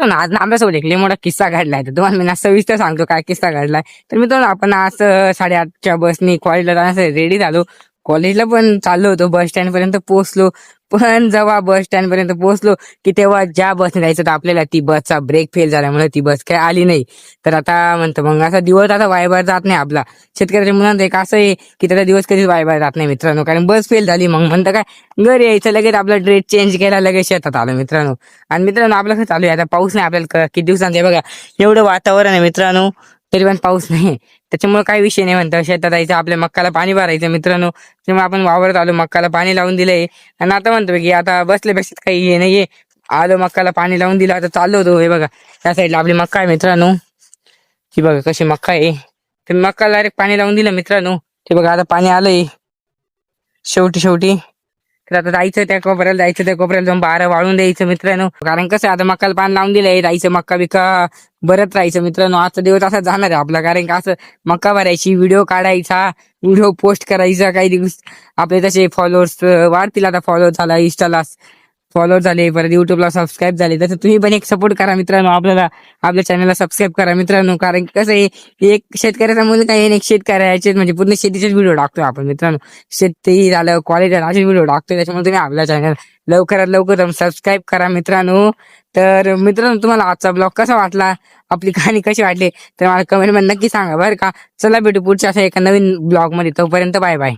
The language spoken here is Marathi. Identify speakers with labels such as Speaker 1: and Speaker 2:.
Speaker 1: मित्रांनो आज ना आपल्यासोबत एक लय मोठा किस्सा घडलाय. तर तुम्हाला मी ना सविस्तर सांगतो काय किस्सा घडलाय. तर मित्रांनो आपण आज 8:30च्या बसनी कॉलेजला जाण्यासाठी रेडी झालो. कॉलेजला पण चाललो होतो, बस स्टँड पर्यंत पोहोचलो. पण जेव्हा बस स्टँड पर्यंत पोहोचलो की तेव्हा ज्या बसने जायचं होतं आपल्याला ती बसचा ब्रेक फेल झाल्यामुळे ती बस काय आली नाही. तर आता म्हणतो मग असा दिवस आता वायबार जात नाही आपला. शेतकऱ्याच्या मुलांचं एक असं आहे की त्याचा दिवस कधीच वायबार जात नाही मित्रांनो, कारण बस फेल झाली. मग म्हणतं काय घरी यायचं, लगेच आपला ड्रेस चेंज केला, लगेच शेतात आलो मित्रांनो. आणि मित्रांनो आपलं कसं चालू आहे आता, पाऊस नाही आपल्याला किती दिवसांचं आहे बघा, एवढं वातावरण आहे मित्रांनो, तरी पण पाऊस नाही. त्याच्यामुळे काही विषय नाही, म्हणतं शेतात जायचं, आपल्या मक्काला पाणी भरायचं मित्रांनो. त्यामुळे आपण वावरत आलो, मक्काला पाणी लावून दिलंय. आणि आता म्हणतो की आता बसल्यापेक्षा काही हे नाहीये, आलो मक्काला पाणी लावून दिलं, आता चाललो होतो. हे बघा त्या साईडला आपली मक्का आहे मित्रांनो, ही बघा कशी मक्का आहे. तर मक्काला डायरेक्ट पाणी लावून दिलं मित्रांनो. ते बघा आता पाणी आलंय शेवटी. तर आता जायचं त्या कोपऱ्याला, जायचं त्या कोपऱ्याला जाऊन बारा वाळून द्यायचं मित्रांनो. कारण कसं आता मक्काला पाणी लावून दिलंय, जायचं मक्का बिक्का भरत राहायचं मित्रांनो. आजचा दिवस असा जाणार आहे आपला, कारण का असं मक्का भरायची, व्हिडिओ काढायचा, व्हिडिओ पोस्ट करायचा. काही दिवस आपले तसे फॉलोअर्स वाढतील, आता फॉलो झाला, इंस्टाला फॉलो झाले, परत युट्यूबला सबस्क्राईब झाले. तसं तुम्ही पण एक सपोर्ट करा मित्रांनो, आपल्या चॅनलला सबस्क्राईब करा मित्रांनो. कारण कसं आहे, एक शेतकऱ्याचा मुलगा आहे, एक शेतकऱ्याचे म्हणजे पूर्ण शेतीचेच व्हिडिओ टाकतोय आपण मित्रांनो. शेती झालं, कॉलेज झालं, असे व्हिडिओ टाकतोय. त्याच्यामुळे तुम्ही आपल्या चॅनल लवकरात लवकर सबस्क्राईब करा मित्रांनो. तर मित्रांनो तुम्हाला आजचा ब्लॉग कसा वाटला, आपली कहाणी कशी वाटली, तर मला कमेंट मध्ये नक्की सांगा बरं का. चला भेटू पुढच्या अशा एका नवीन ब्लॉग मध्ये, तोपर्यंत बाय बाय.